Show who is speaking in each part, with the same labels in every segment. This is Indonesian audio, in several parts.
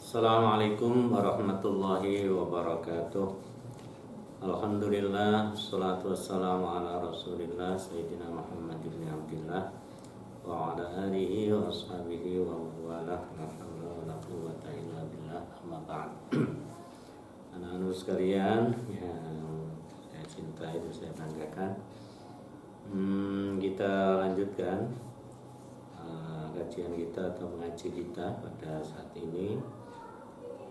Speaker 1: Assalamualaikum warahmatullahi wabarakatuh. Alhamdulillah, salatu wassalamu ala rasulillah Sayyidina Muhammad ibn Abdillah wa ala alihi wa ashabihi wa mawalah. La hawla wa la quwwata illa billah, amma ba'd. Anak-anak sekalian yang saya cintai dan saya banggakan, kita lanjutkan kajian kita atau mengaji kita pada saat ini.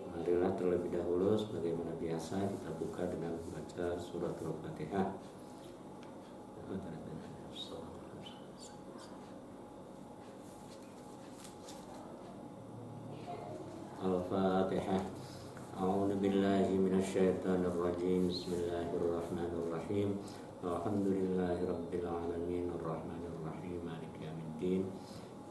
Speaker 1: Marilah terlebih dahulu sebagaimana biasa kita buka dengan membaca surat Al-Fatihah. Al-Fatihah. A'udzu billahi minasyaitonir rajim. Bismillahirrahmanirrahim. Alhamdulillahirabbil alamin arrahmanir rahim maliki yaumiddin.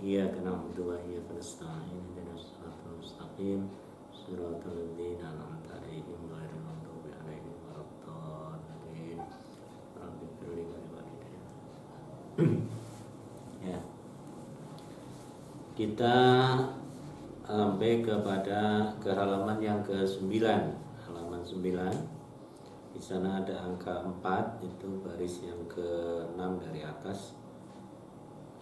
Speaker 1: Iyyaka na'budu wa iyyaka nasta'in ihdinas siratal mustaqim siratal ladzina an'amta 'alaihim ghairil maghdubi 'alaihim waladdallin. Rabbi firli wa liwalidayya. Ya. Kita sampai kepada halaman yang ke-9. Halaman 9. Di sana ada angka 4, itu baris yang ke-6 dari atas.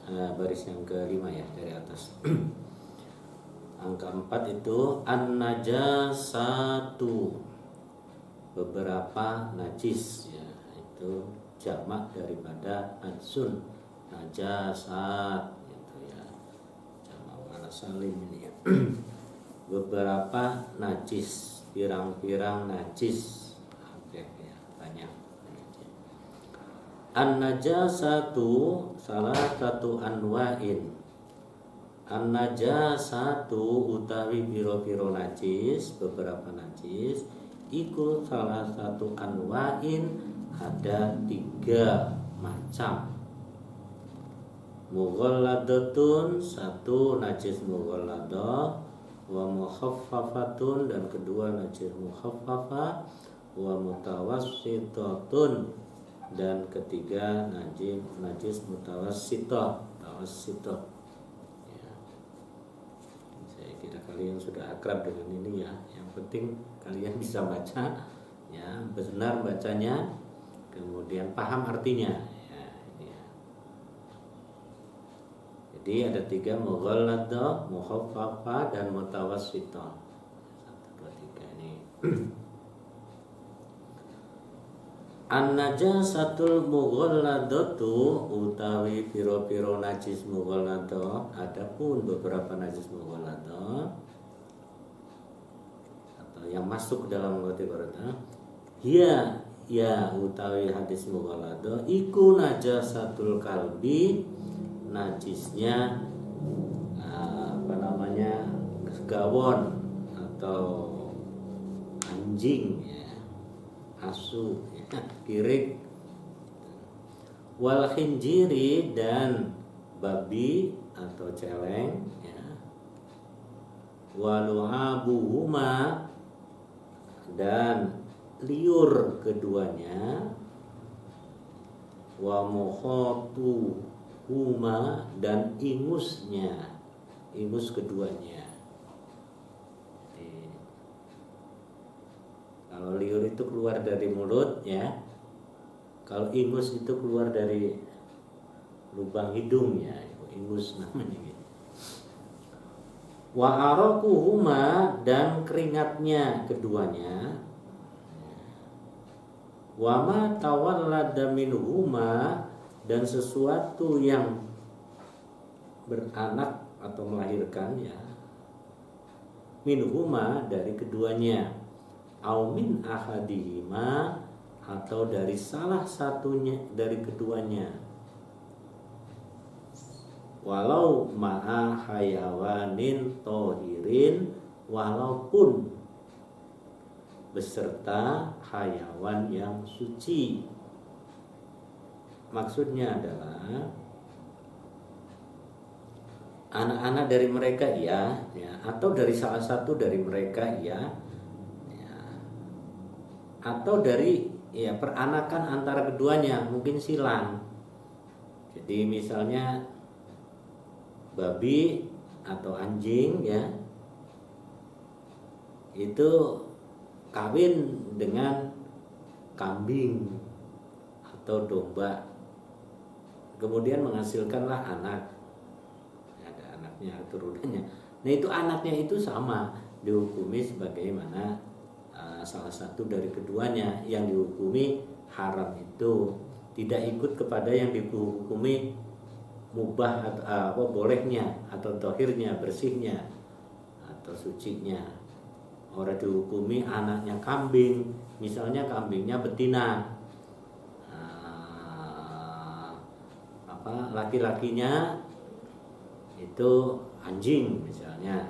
Speaker 1: Baris yang ke-5 ya dari atas. Angka 4 itu an-najasatu, beberapa najis ya, itu jamak daripada najsun, najasat gitu ya. Jamak mana salim ini ya. Beberapa najis, pirang-pirang najis. Oke ya, banyak. An-najasatu salah satu anwa'in. An-najasatu utawi piro-piro najis, beberapa najis, iku salah satu anwa'in, ada 3 macam. Mughalladatun, satu najis mughalladah, wa mukhaffafatun, dan kedua najis mukhaffafah, wa mutawassitatun, dan ketiga najis mutawassithah. Ya. Saya kira kalian sudah akrab dengan ini ya. Yang penting kalian bisa baca ya, benar bacanya, kemudian paham artinya ya, ini ya. Jadi ada 3, mughalladah, mukhaffafah, dan mutawassithah. 1, 2, 3 ini. An-najasatul mughalladatu utawi piro-piro najis mughalladah, adapun beberapa najis mughalladah atau yang masuk ke dalam kategori ya utawi hadis mughalladah iku najasatul kalbi, najisnya gawon atau anjing ya, asu ya, pirik, wal khinjiri, dan babi atau celeng ya, walu'abuhuma, dan liur keduanya, wa mukhatuhuma, dan ingus keduanya. Kalau liur itu keluar dari mulut ya, kalau ingus itu keluar dari lubang hidung ya, ingus namanya gitu. Wa araquhuma, dan keringatnya keduanya. Wa ma tawallada minhuma, dan sesuatu yang beranak atau melahirkan ya, minhuma, dari keduanya, au min ahadihima, atau dari salah satunya dari keduanya, walau ma'a hayawanin tohirin, walaupun beserta hayawan yang suci. Maksudnya adalah anak-anak dari mereka ya, atau dari salah satu dari mereka ya, atau dari ya peranakan antara keduanya, mungkin silang. Jadi misalnya babi atau anjing ya, itu kawin dengan kambing atau domba, kemudian menghasilkanlah anak, ada anaknya, turunannya. Nah itu anaknya itu sama dihukumi sebagaimana salah satu dari keduanya. Yang dihukumi haram itu tidak ikut kepada yang dihukumi mubah atau bolehnya atau tohirnya, bersihnya atau sucinya. Orang dihukumi anaknya kambing, misalnya kambingnya betina, laki-lakinya itu anjing misalnya.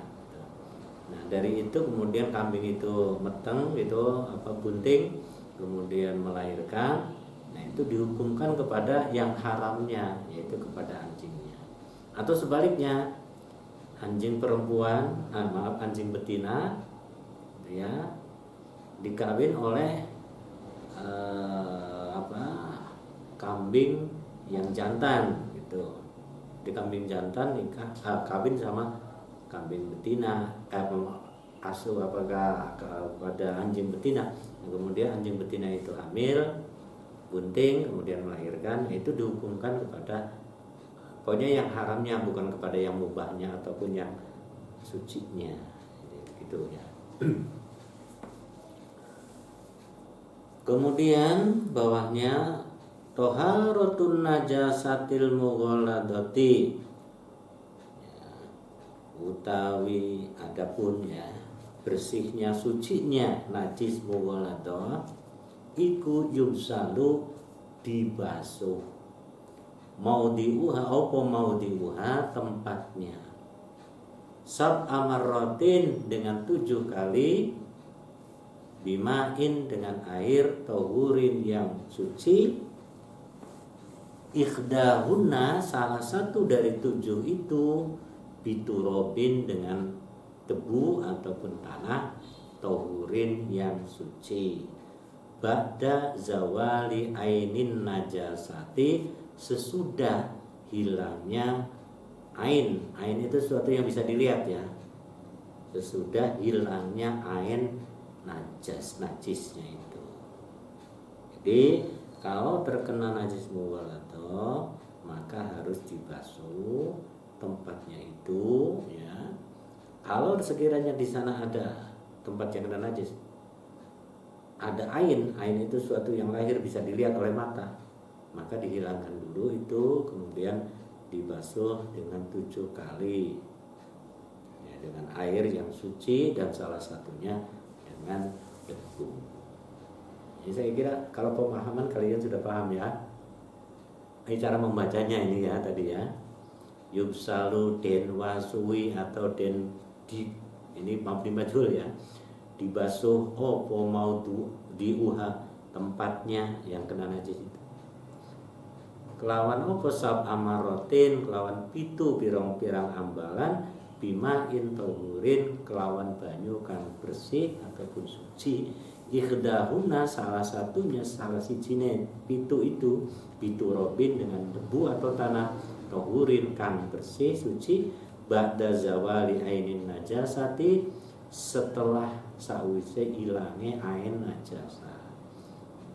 Speaker 1: Nah dari itu kemudian kambing itu meteng gitu, bunting, kemudian melahirkan. Nah itu dihukumkan kepada yang haramnya, yaitu kepada anjingnya. Atau sebaliknya, anjing perempuan, anjing betina, ya, dikawin oleh kambing yang jantan gitu. Di kambing jantan nikah kawin sama kambing betina, asuh apakah pada anjing betina. Nah, kemudian anjing betina itu hamil, bunting, kemudian melahirkan, itu dihukumkan kepada pokoknya yang haramnya, bukan kepada yang mubahnya ataupun yang sucinya, gitu ya. Kemudian bawahnya toharatun najasatil mughalladati, utawi adapun ya bersihnya sucinya najis mughalladah iku yubsalu dibasuh, mau diuha apa mau diuha tempatnya, sab amarrotin dengan 7 kali, bimain dengan air, tohurin yang suci, ikhdahunna salah satu dari 7 itu, biturobin dengan debu ataupun tanah, tohurin yang suci, ba'da zawali ainin najasati sesudah hilangnya ain. Ain itu sesuatu yang bisa dilihat ya, sesudah hilangnya ain najisnya itu. Jadi kalau terkena najis mughalladah maka harus dibasuh tempatnya itu ya. Kalau sekiranya di sana ada tempat yang kena najis, ada ain itu suatu yang lahir bisa dilihat oleh mata, maka dihilangkan dulu itu, kemudian dibasuh dengan 7 kali ya, dengan air yang suci dan salah satunya dengan debu. Jadi saya kira kalau pemahaman kalian sudah paham ya. Ini cara membacanya ini ya tadi ya. Yubsalu den wasui atau den di, ini mabni majhul ya. Dibasuh opo mau diuha tempatnya yang kena najis itu. Kelawan opo sab amarotin, kelawan pitu pirang-pirang ambalan, bimain tohurin, kelawan banyu kang bersih ataupun suci, ikhdahuna salah satunya, salah sijine pitu itu, pitu robin dengan debu atau tanah, tohurin kang bersih suci, ba'da zawali ainin najasati setelah sawise ilange ain najasa.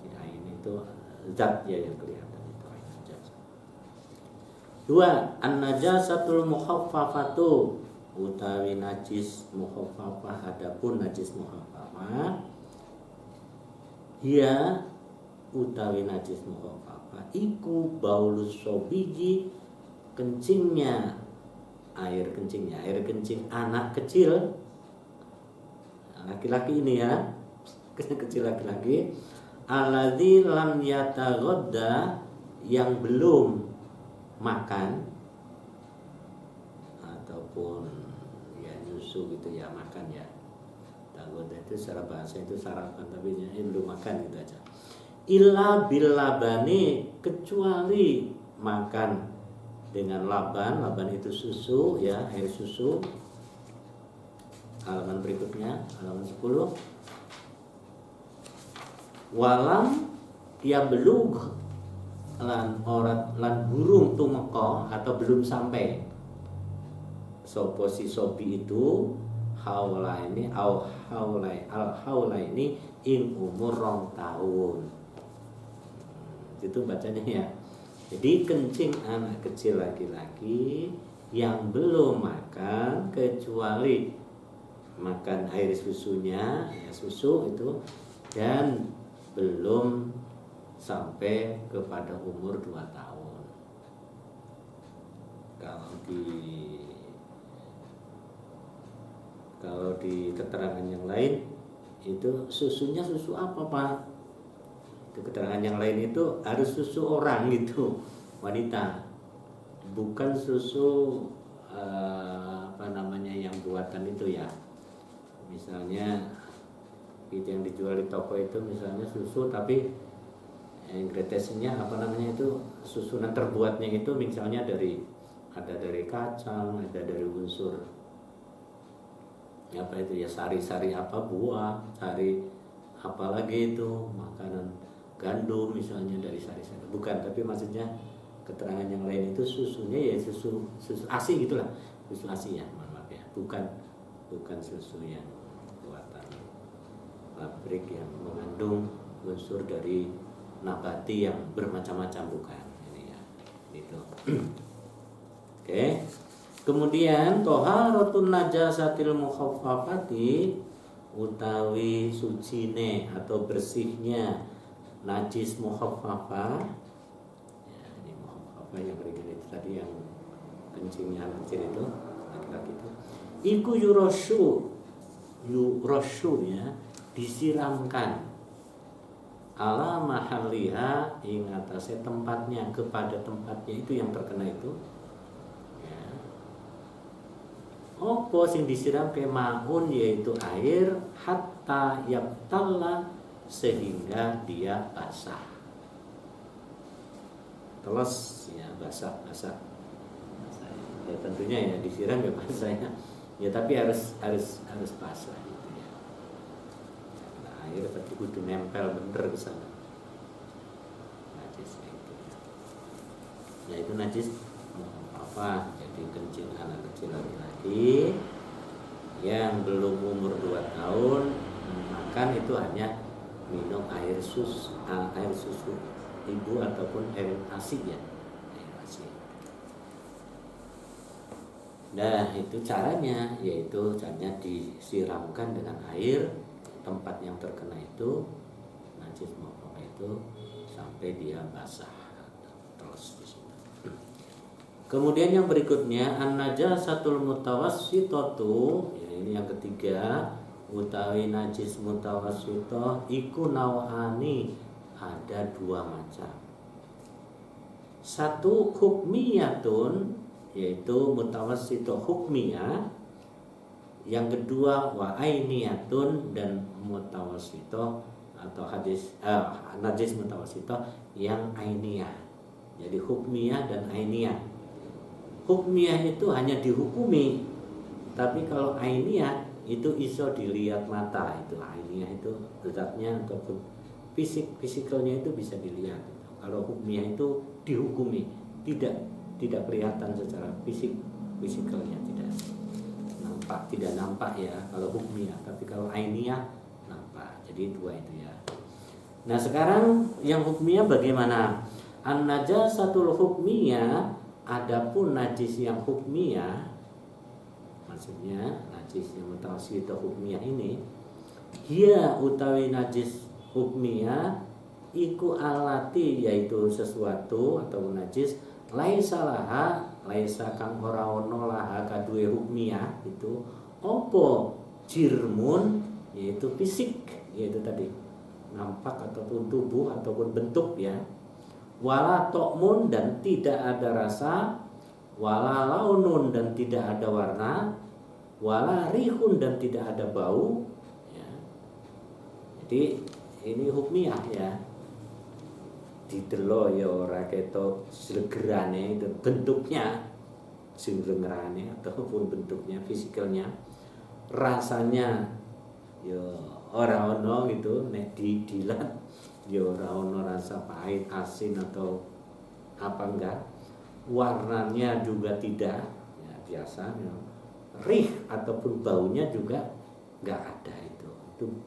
Speaker 1: Jadi ain itu zat ya yang kelihatan itu ain najasa. 2. An-najasatul mukhaffafatu, utawi najis mukhaffafah, adapun najis mukhaffafah ya utawi najis mukhaffafah iku baulus sobiji, kencingnya air kencing anak kecil laki-laki ini ya, kecil laki-laki, alladzi lam yataghadda, yang belum makan ataupun ya nyusu gitu ya, makan ya. Taghadda itu secara bahasa itu sarapan, tapi ini belum makan gitu aja. Illa bil labani, kecuali makan dengan laban itu susu ya, air susu. Halaman berikutnya, halaman 10. Walam ya belug lan orat lan burung tumeka atau belum sampai sopo si sobi itu haula ini au haulai al haula ini ing umur 2 tahun. Itu bacanya ya. Jadi kencing anak kecil laki-laki yang belum makan kecuali makan air susunya, ya susu itu, dan belum sampai kepada umur 2 tahun. Kalau di keterangan yang lain itu susunya susu apa, Pak? Itu keterangan yang lain itu harus susu orang gitu, wanita, bukan susu yang buatan itu ya. Misalnya itu yang dijual di toko itu misalnya susu tapi ingredientsnya itu susunan terbuatnya itu misalnya ada dari kacang, ada dari unsur sari-sari buah, sari apalagi itu makanan gandum misalnya dari sari-sari, bukan, tapi maksudnya keterangan yang lain itu susunya ya susu ASI gitulah, susu ASI ya, maaf ya, bukan susu yang buatan pabrik yang mengandung unsur dari nabati yang bermacam-macam, bukan ini ya, gitu. Oke. Kemudian toharatun najasatil mukhaffafati utawi sucine atau bersihnya najis mukhaffafah. Ya, ini mukhaffafah yang ringan itu tadi, yang kencingnya kecil itu laki-laki itu. Iku yurashu ya, disiramkan ala mahaliha ing atase tempatnya, kepada tempatnya itu yang terkena itu. Opo sing disiram ke maun, yaitu air, hatta yabtalla, sehingga dia basah. Teles ya, basah. Ya tentunya ya disiram ya basah ya. Ya tapi harus basah gitu ya. Nah, air berarti kudu nempel bener ke sana. Najis itu ya. Ya itu najis apa? Jadi kencing anak kecil laki-laki yang belum umur 2 tahun makan itu hanya minum air susu ibu ataupun air ASI ya, air ASI. Nah itu caranya, yaitu caranya disiramkan dengan air tempat yang terkena itu najis maupun itu sampai dia basah terus di situ. Kemudian yang berikutnya an-najasatul mutawassithatu, ya ini yang ketiga, utawi najis mutawassithah iku nawani, ada 2 macam. Satu hukmiyatun, yaitu mutawassithah hukmiyah. Yang kedua wa ainiyatun, dan mutawassithah atau najis mutawassithah yang ainiyah. Jadi hukmiyah dan ainiyah. Hukmiyah itu hanya dihukumi, tapi kalau ainiyah itu iso dilihat mata. Itu ainiyah itu zatnya ataupun fisikalnya itu bisa dilihat. Kalau hukmiyah itu dihukumi, tidak kelihatan secara fisikalnya, tidak nampak ya kalau hukmiyah. Tapi kalau ainiyah nampak. Jadi 2 itu ya. Nah sekarang yang hukmiyah bagaimana? An-najasatul hukmiyah, adapun najis yang hukmiyah, maksudnya najis yang mutawassithah hukmiyah ini, dia utawi najis hukmiyah iku alati, yaitu sesuatu atau najis laisa kang ora ono laha kaduwe hukmiyah itu opo jirmun, yaitu fisik, yaitu tadi nampak ataupun tubuh ataupun bentuk ya. Wala tokmun, dan tidak ada rasa, wala launun, dan tidak ada warna, wala rihun, dan tidak ada bau ya. Jadi ini hukmiyah ya, didelo ya ora ketok segerane itu bentuknya, singrengerane ataupun bentuknya fisikalnya, rasanya ya ora ono gitu, nek didilat ya ora ono rasa pahit, asin atau apa enggak. Warnanya juga tidak ya, biasa ya. rih ataupun baunya juga nggak ada, itu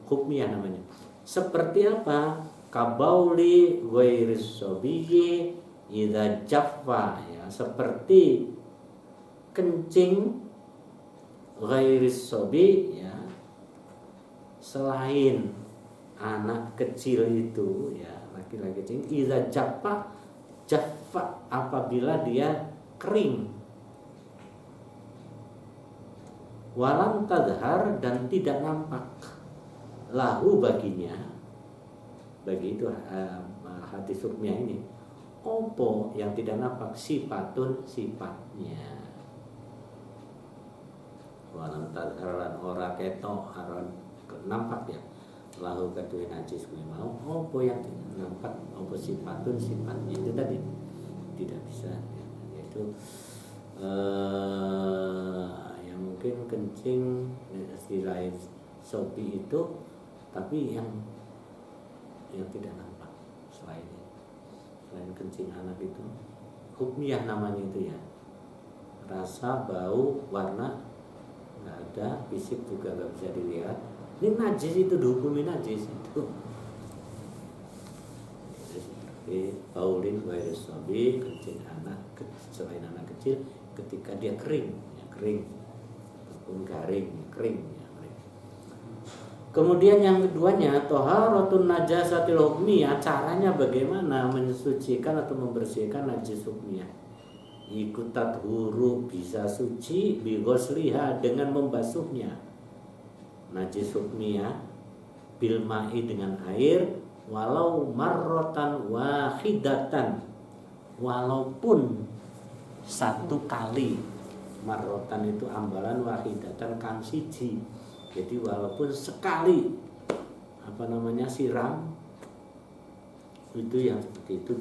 Speaker 1: hukmiyah namanya. Seperti apa? Kabauli ghairis sabiyyi idza jaffa, ya, seperti kencing ghairis sabi, ya, selain anak kecil itu, ya, laki-laki kecil, idza jaffa, apabila dia kering, walam tadhar, dan tidak nampak, lahu, baginya, bagi itu hadis hukmiyah ini, opo yang tidak nampak, sifatun, sifatnya, walam tadharan ora ketok aron nampak, ya, lahu kedua najis kuwi mau, opo yang tidak nampak, opo sifatun, sifatnya itu tadi tidak bisa, yaitu yang mungkin kencing selain sopi itu, tapi yang tidak nampak selain kencing anak itu, hukmiyah namanya itu, ya, rasa, bau, warna nggak ada, fisik juga nggak bisa dilihat, ini najis, itu dihukumi najis itu. Baulin ghairis sabi, kencing anak selain anak kecil ketika dia kering, ya, kering ataupun garing, kering, ya, kering. Kemudian yang keduanya, toharatun najasatil hukmiyah, caranya bagaimana mensucikan atau membersihkan najis hukmiyah. Ikutat huru, bisa suci, bighosliha, dengan membasuhnya najis hukmiyah, bilma'i, dengan air, walau marrotan wahidatan, walaupun satu kali, marrotan itu ambalan, wahidatan kang siji, jadi walaupun sekali siram, itu yang seperti itu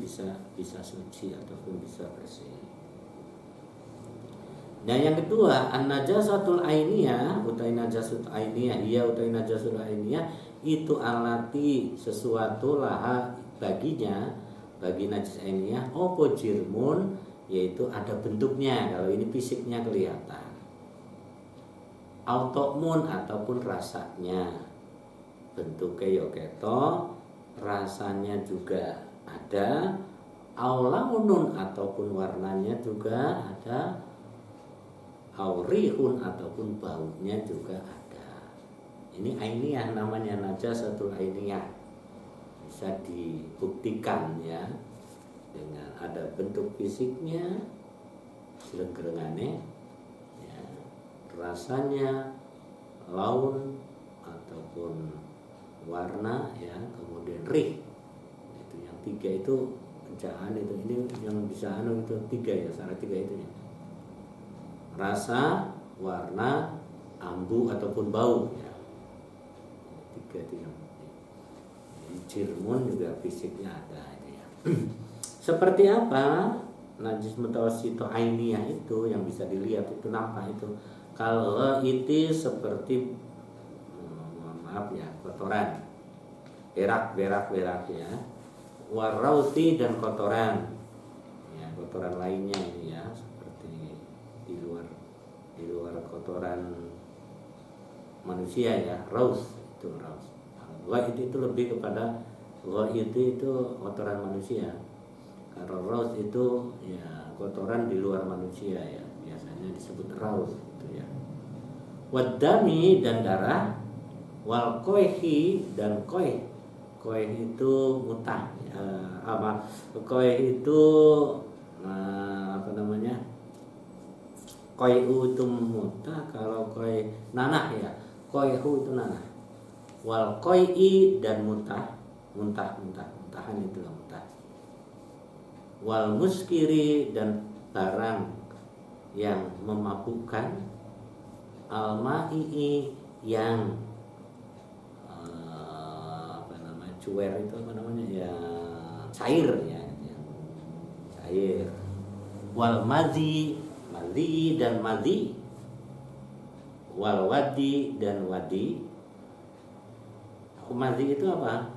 Speaker 1: bisa suci ataupun bisa bersih. Nah, yang kedua, an-najasatul ainiyah, utai najasatul ainiyah, iya utai najasatul ainiyah, itu alati, sesuatu laha, baginya, bagi najis ainiyah, opo jirmun, yaitu ada bentuknya, kalau ini fisiknya kelihatan, automun, ataupun rasanya, bentuknya yoketo, rasanya juga ada, aulaunun, ataupun warnanya juga ada, aurihun, ataupun baunya juga ada. Ini ainiyah namanya, najasatul ainiyah, bisa dibuktikan, ya, dengan ada bentuk fisiknya, selenggerengane, ya, rasanya, laun ataupun warna, ya, kemudian rih, itu yang tiga itu pecahan itu, ini yang bisa itu tiga, ya, syarat tiga itu, ya, rasa, warna, ambu ataupun bau, ya, tiga. Jirmun juga fisiknya ada, itu, ya. Seperti apa najis mutawassito ainiyah itu yang bisa dilihat, itu nampak itu, kalau itu seperti kotoran, berak, ya, warauti, dan kotoran, ya, kotoran lainnya ini, ya, seperti di luar kotoran manusia, ya, raus, itu raus. Ghaid itu lebih kepada ghaid itu kotoran manusia. Kalau raus itu, ya, kotoran di luar manusia, ya, biasanya disebut raus, itu, ya. Wadami, dan darah, wal koihi, dan koih itu mutah, koih itu koihu itu mutah, kalau koih nanah, ya, koihu itu nanah, wal koi'i, dan muntahan itu lah, muntah, wal muskiri, dan barang yang memabukkan, al ma'i'i, yang cuer itu ya, cair, ya, cair, wal madhi, dan madhi, wal wadi, dan wadi. Madhi itu apa?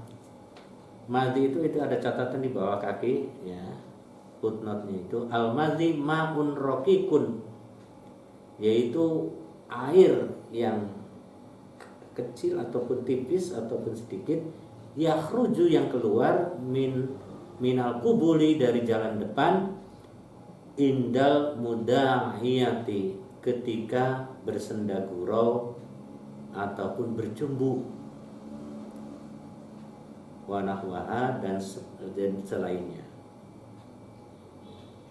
Speaker 1: Madhi itu ada catatan di bawah kaki, ya, footnote-nya itu, al madhi ma'un rokikun, yaitu air yang kecil ataupun tipis ataupun sedikit, yakhruju yang keluar minal kubuli dari jalan depan, indal mudahiyati ketika bersendagurau ataupun bercumbu, wanahwaha dan selainnya.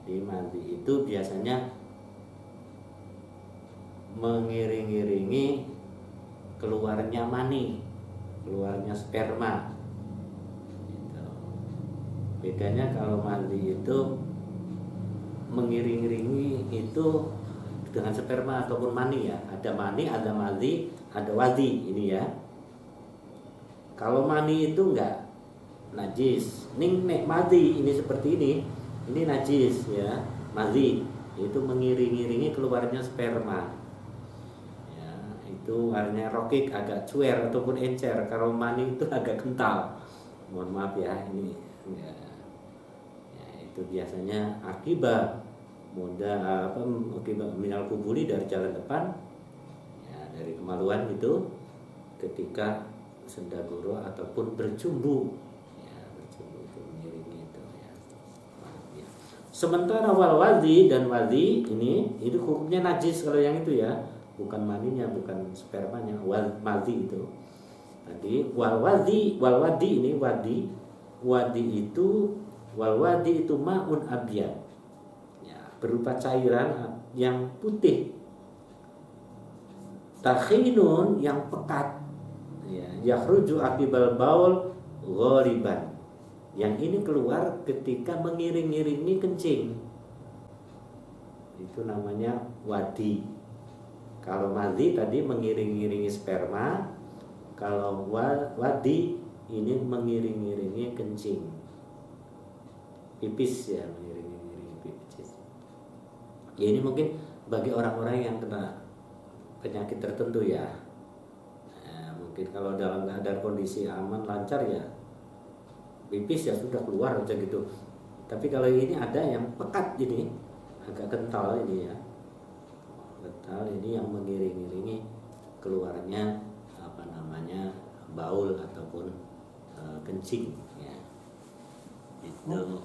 Speaker 1: Di mandi itu biasanya mengiring-iringi keluarnya mani, keluarnya sperma. Gitu. Bedanya kalau mandi itu mengiring-iringi itu dengan sperma ataupun mani ya. Ada mani, ada madhi, ada wadi ini ya. Kalau mani itu enggak najis. Nek madhi ini seperti ini najis ya. Madhi itu mengiring-iringi keluarnya sperma. Ya, itu warnanya rokik, agak cuer ataupun encer. Kalau mani itu agak kental. Mohon maaf ya ini. Ya, itu biasanya akibat akibat minal kubuli dari jalan depan ya, dari kemaluan itu ketika sendaguro ataupun bercumbu ya, bercumbu itu mengiringi itu ya. Sementara wal wadhi dan wadhi ini itu hukumnya najis kalau yang itu ya, bukan maninya, bukan spermanya. Wadhi itu tadi wal wadhi ini wadi itu ma'un abyad ya, berupa cairan yang putih, takhinun yang pekat ya, yakhruju akibal baul ghoriban, yang ini keluar ketika mengiring-iringi kencing, itu namanya wadi. Kalau madhi tadi mengiring-iringi sperma, kalau wadi ini mengiring-iringi kencing, pipis ya, mengiring-iringi pipis. Ya ini mungkin bagi orang-orang yang kena penyakit tertentu ya. Nah, mungkin kalau dalam keadaan kondisi aman lancar ya pipis ya sudah keluar aja gitu. Tapi kalau ini ada yang pekat ini, agak kental ini ya. Kental ini yang mengiring-iringi keluarnya baul ataupun kencing ya. Itu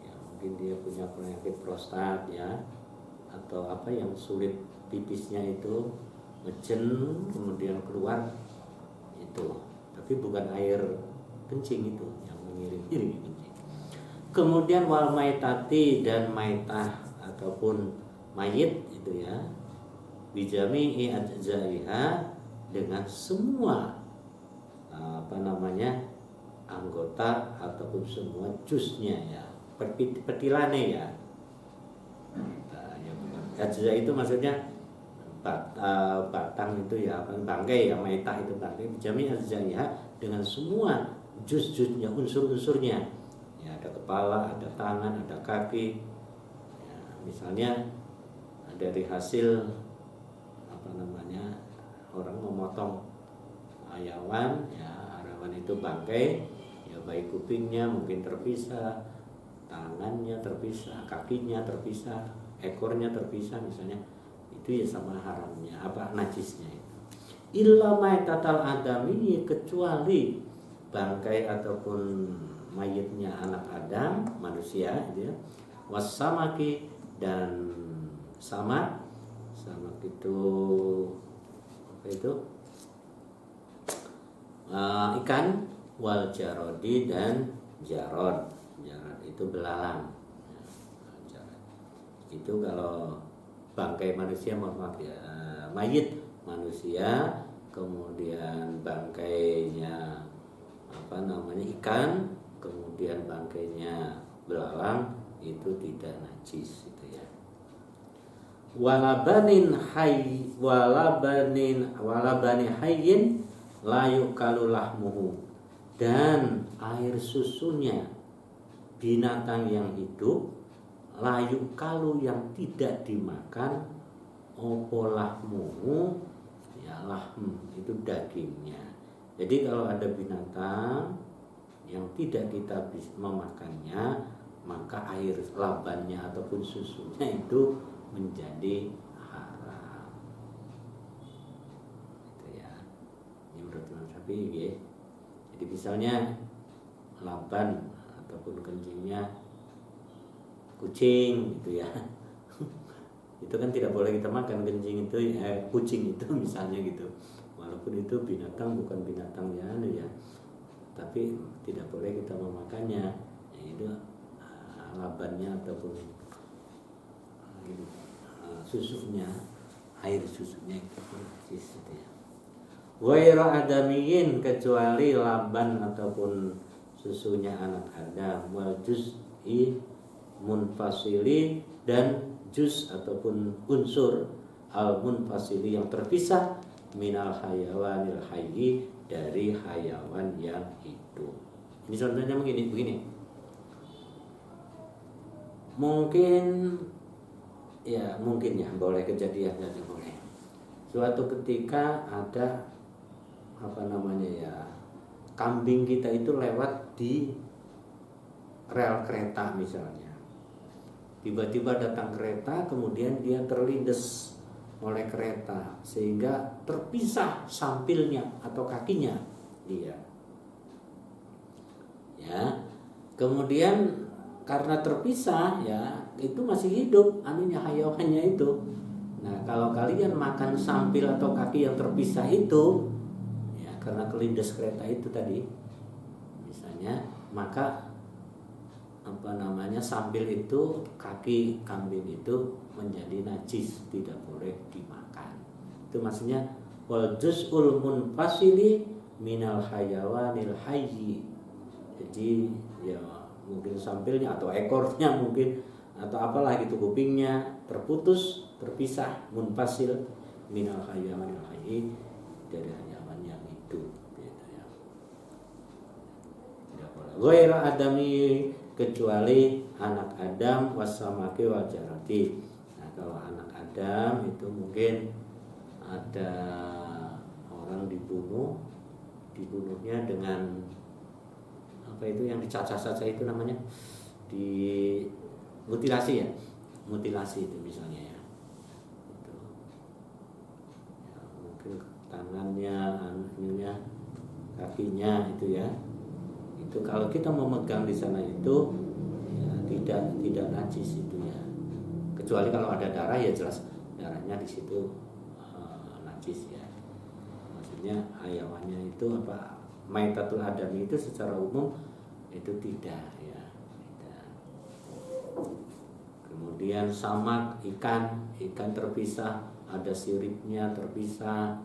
Speaker 1: ya, mungkin dia punya penyakit prostat ya, atau apa yang sulit pipisnya itu ngejen kemudian keluar itu, tapi bukan air kencing itu yang mengiring-iringi kencing. Kemudian wal maitati dan maitah ataupun mayit itu ya, bijami'i ajzaiha dengan semua anggota ataupun semua jusnya ya, petilane ya. Ajza itu maksudnya batang itu ya, bangkai ya, maitah itu bangkai, bijami'i ajzaiha dengan semua jus-jusnya, unsur-unsurnya ya, ada kepala, ada tangan, ada kaki ya, misalnya dari hasil orang memotong ayawan ya, ayawan itu bangkai ya, baik kupingnya mungkin terpisah, tangannya terpisah, kakinya terpisah, ekornya terpisah misalnya, itu ya sama haramnya najisnya itu. Illa maitatal adami, kecuali bangkai ataupun mayitnya anak Adam, manusia gitu ya. Wasamaki dan samak itu apa itu? Ikan, wal jarodi dan jarod. Jarod itu belalang. Itu kalau bangkai manusia, maaf ya, mayit manusia, kemudian bangkainya ikan, kemudian bangkainya belalang, itu tidak najis itu ya. Walabani hayyin la yukalu lahmuhu, dan air susunya binatang yang hidup, la yukalu yang tidak dimakan, opo lahmuhu ya, lahm itu dagingnya. Jadi kalau ada binatang yang tidak kita bisa memakannya, maka air labannya ataupun susunya itu menjadi haram. menurut Imam Syafi'i nggih. Jadi misalnya laban ataupun kencingnya kucing gitu ya. Itu kan tidak boleh kita makan kencing itu, kucing itu misalnya gitu. Walaupun itu binatang, bukan binatang ya, tapi tidak boleh kita memakannya. Ya, itu labannya ataupun susunya, air susunya itu najis gitu ya. Ghairu adamiyin, kecuali laban ataupun susunya anak Adam, wal juz'i munfasili, dan juz ataupun unsur al munfasili yang terpisah minal hayawanil hayyi, dari hayawan yang hidup. Ini contohnya begini. Mungkin ya boleh kejadian jadi boleh. Suatu ketika ada kambing kita itu lewat di rel kereta misalnya. Tiba-tiba datang kereta, kemudian dia terlindes oleh kereta sehingga terpisah sampilnya atau kakinya dia. Ya. Kemudian karena terpisah ya, itu masih hidup hayawannya itu. Nah, kalau kalian makan sampil atau kaki yang terpisah itu ya, karena kelindes kereta itu tadi misalnya, maka sampil itu, kaki kambing itu menjadi najis, tidak boleh dimakan. Itu maksudnya wal juz'ul munfasili minal hayawanil hayyi. Jadi ya mungkin sampilnya atau ekornya mungkin atau apalah gitu, kupingnya terputus, terpisah, munfasil minal hayawanil hayyi, dari hayawan yang hidup gitu ya. Tidak boleh. Ghairu adami, kecuali anak Adam, wasamaki wal jarati. Nah, kalau anak Adam itu mungkin ada orang dibunuhnya dengan apa itu yang dicacah-cacah itu namanya, di mutilasi ya, mutilasi itu misalnya ya. Itu. Ya, mungkin tangannya, anaknya, kakinya itu ya. Itu kalau kita memegang di sana itu ya, tidak najis itu ya, kecuali kalau ada darah ya jelas darahnya di situ najis ya. Maksudnya hayawannya itu maitatul adami itu secara umum itu tidak ya, tidak. Kemudian samak, ikan terpisah, ada siripnya terpisah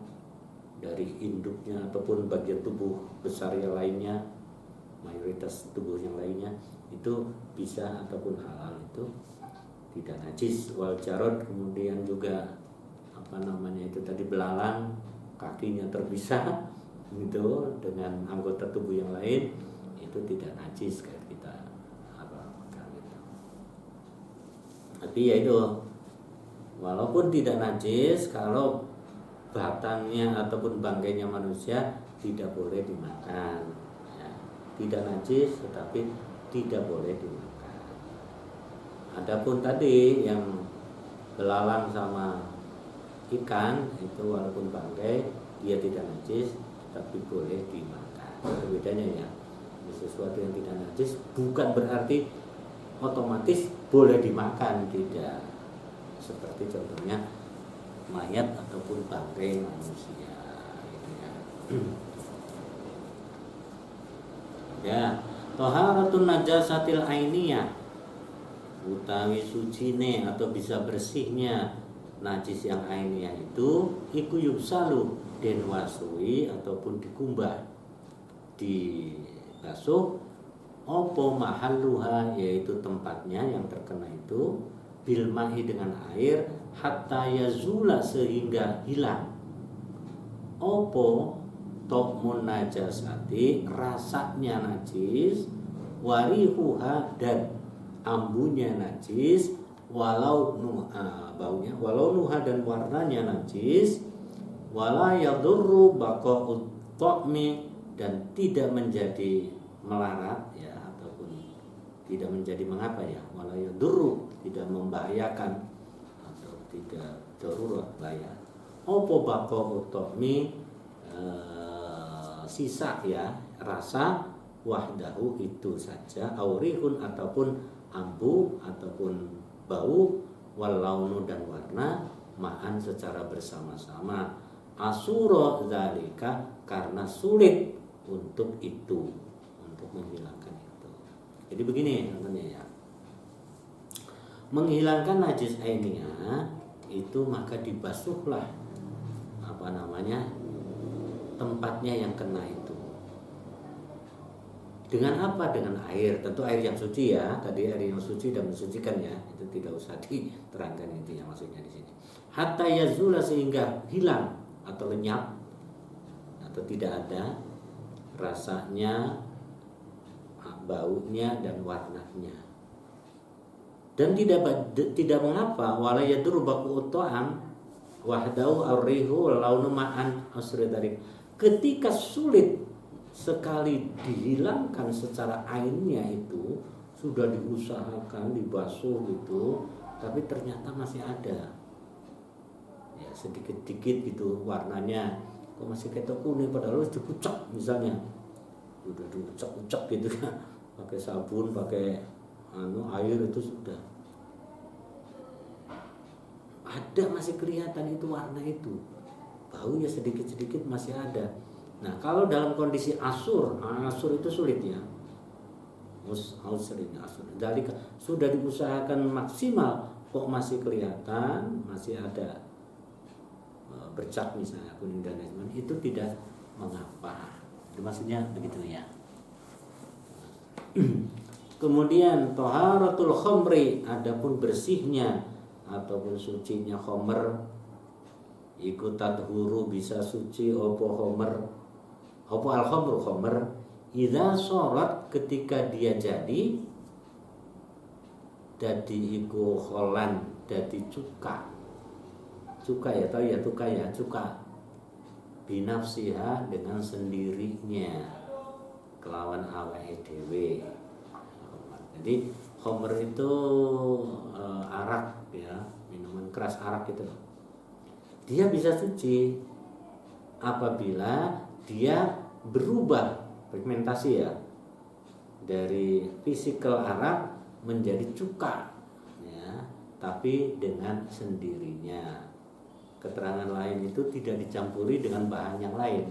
Speaker 1: dari induknya ataupun bagian tubuh besar yang lainnya, mayoritas tubuh yang lainnya itu bisa ataupun halal, itu tidak najis. Wal jarod, kemudian juga itu tadi belalang, kakinya terpisah gitu dengan anggota tubuh yang lain, itu tidak najis kayak kita gitu. Tapi ya itu, walaupun tidak najis, kalau batangnya ataupun bangkainya manusia tidak boleh dimakan. Tidak najis tetapi tidak boleh dimakan. Adapun tadi yang belalang sama ikan itu walaupun bangkai dia tidak najis tapi boleh dimakan. Itu bedanya ya. Sesuatu yang tidak najis bukan berarti otomatis boleh dimakan, tidak. Seperti contohnya mayat ataupun bangkai manusia gitu ya. Ya, toharatun najasatil ainiyah, utawi sucine atau bisa bersihnya najis yang ainiyah itu iku yubsalu den wasui ataupun dikumbah, dibasuh opo mahalluha, yaitu tempatnya yang terkena itu, bil mahi dengan air, hatta yazula sehingga hilang opo tokmun najasati, rasanya najis, warihuha, dan ambunya najis, walau nuha dan warnanya najis, wala yadurru baqa'ut tokmi, dan tidak menjadi melarat ya, ataupun tidak menjadi mengapa ya, wala yadurru, tidak membahayakan atau tidak darurat bahaya. Opo baqa'ut tokmi, sisa ya, rasa wahdahu itu saja, aurihun ataupun ambu ataupun bau, wal launu dan warna, ma'an secara bersama-sama, asuro zalika karena sulit untuk itu, untuk menghilangkan itu. Jadi begini contohnya ya, menghilangkan najis ainiyah itu maka dibasuhlah tempatnya yang kena itu. Dengan apa? Dengan air, tentu air yang suci ya. Tadi air yang suci dan mensucikan ya, itu tidak usah diterangkan intinya maksudnya di sini. Hatta yazula sehingga hilang atau lenyap atau tidak ada rasanya, baunya dan warnanya. Dan tidak mengapa wala yadur baku ta'am wahdahu arrihu launu ma'an asri dari, ketika sulit sekali dihilangkan secara ainnya itu, sudah diusahakan dibasuh gitu, tapi ternyata masih ada ya sedikit-dikit gitu warnanya, kok masih ketok kuning padahal harus dipucak misalnya, udah diucak-ucak gitu kan, pakai sabun, pakai air, itu sudah ada, masih kelihatan itu warna itu, baunya sedikit-sedikit masih ada. Nah kalau dalam kondisi asur itu sulit ya, dari sudah diusahakan maksimal kok masih kelihatan, masih ada bercak misalnya kuning dan lain-lain, itu tidak mengapa, itu maksudnya begitu ya. Kemudian toharatul khamri, adapun bersihnya ataupun sucinya khamr, iku tadhuru bisa suci opo khamr, opo al khamru khamr, idza sharat ketika dia jadi iku kholan, dadi cuka ya, tahu ya cuka binafsiha dengan sendirinya kelawan awake dhewe. Jadi khamr itu arak ya, minuman keras arak itu. Dia bisa suci apabila dia berubah pigmentasi ya, dari fisikal arak menjadi cuka ya, tapi dengan sendirinya. Keterangan lain itu tidak dicampuri dengan bahan yang lain,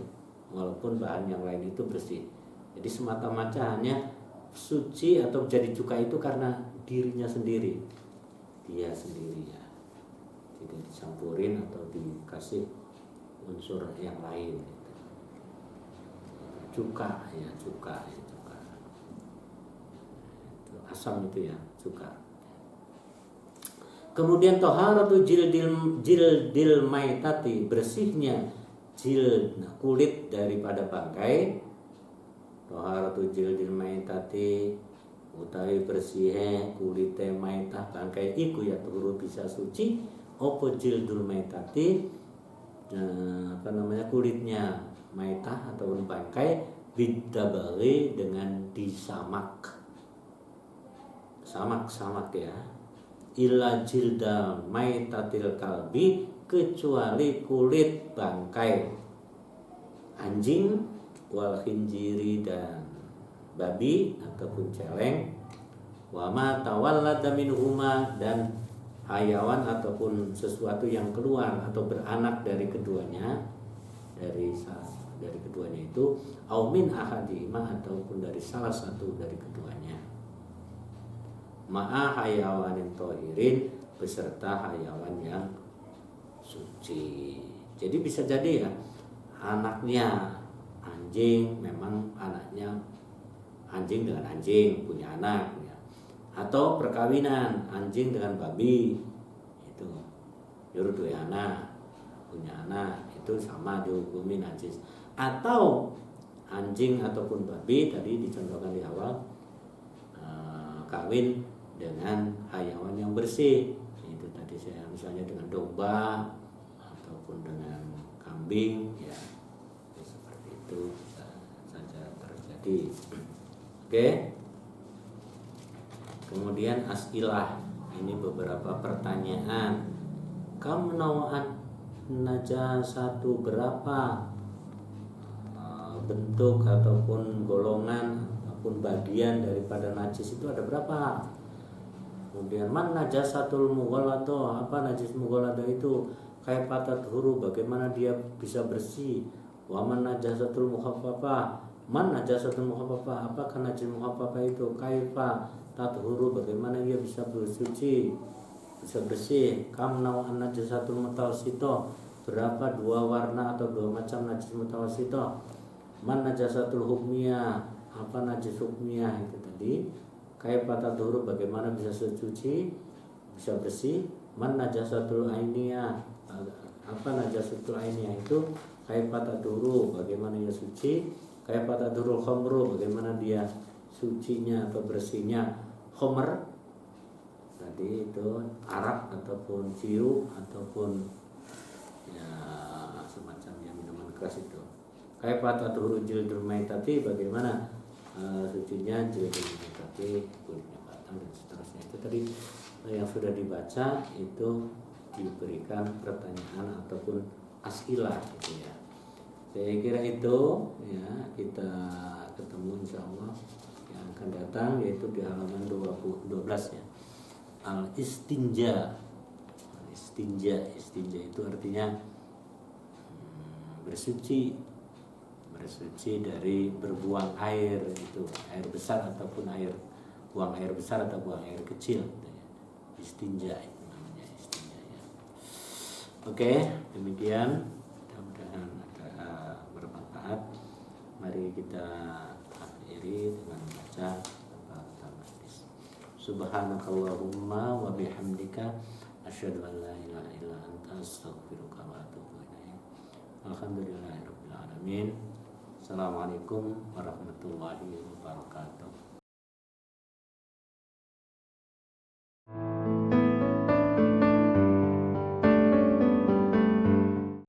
Speaker 1: walaupun bahan yang lain itu bersih. Jadi semata-mata hanya suci atau jadi cuka itu karena dirinya sendiri, dia sendiri ya, tidak dicampurin atau dikasih unsur yang lain gitu. Cuka ya, cuka itu asam itu ya, cuka. Kemudian toharatu jildil maitati, bersihnya jild kulit daripada bangkai. Toharatu jildil maitati utawi bersihnya kulit maitah bangkai iku ya turu bisa suci. Opo jildul maitati, kulitnya maitah ataupun bangkai, bidabari dengan disamak, samak ya, illa jilda maitatil kalbi, kecuali kulit bangkai anjing, wal khinjiri dan babi ataupun celeng, wa ma tawallada minhuma dan hayawan ataupun sesuatu yang keluar atau beranak dari keduanya, dari keduanya itu, au min ahadihima ataupun dari salah satu dari keduanya, ma'a hayawanin tohirin beserta hayawan yang suci. Jadi bisa jadi ya, anaknya anjing, memang anaknya anjing dengan anjing punya anak ya. Atau perkawinan anjing dengan babi, itu nyuruh dua anak, punya anak, itu sama dihukumi najis. Atau anjing ataupun babi tadi dicontohkan di awal, kawin dengan hayawan yang bersih, itu tadi saya misalnya dengan domba ataupun dengan kambing ya, seperti itu bisa saja terjadi. Oke. Kemudian as'ilah, ini beberapa pertanyaan. Kam naw'an najasatu, berapa bentuk ataupun golongan ataupun bagian daripada najis itu ada berapa. Kemudian man najasatul mughalladah, apa najis mughalladah itu, kaifa tathuru, bagaimana dia bisa bersih. Wa man najasatul mukhaffafah, man najasatul mukhaffafah, apakah najis mukhaffafah itu, kaifa tathuru, bagaimana dia bisa bersuci, bisa bersih. Kam nau'an najasatul mutawassithah, berapa dua warna atau dua macam najis mutawassithah. Man najasatul hukmiyah, apa najis hukmiyah itu tadi, kaifa tathuru, bagaimana bisa suci, bisa bersih. Man najasatul ainiyah, apa najasatul ainiyah itu, kaifa tathuru, bagaimana dia suci. Kaifa tathurul khamru, bagaimana dia sucinya atau bersihnya khamr tadi itu, arak ataupun ciu ataupun ya semacamnya minuman keras itu. Kaifa tathuru jildul maitati, bagaimana sucinya jildul maitati, kulitnya batang dan seterusnya. Itu tadi yang sudah dibaca itu diberikan pertanyaan ataupun asilah gitu ya. Saya kira itu ya, kita ketemu insyaallah yang akan datang, yaitu di halaman 12 ya. Al-istinja. Istinja itu artinya bersuci dari berbuang air, itu air besar ataupun buang air besar atau buang air kecil gitu ya. Istinja itu namanya, istinja ya. Oke, demikian, mudah-mudahan ada bermanfaat. Mari kita akhiri dengan membaca hadis. Subhanakallahumma wa bihamdika asyhadu an la ilaha illa anta astaghfiruka wa atubu ilaik. Alhamdulillahirabbil alamin. Assalamualaikum warahmatullahi wabarakatuh.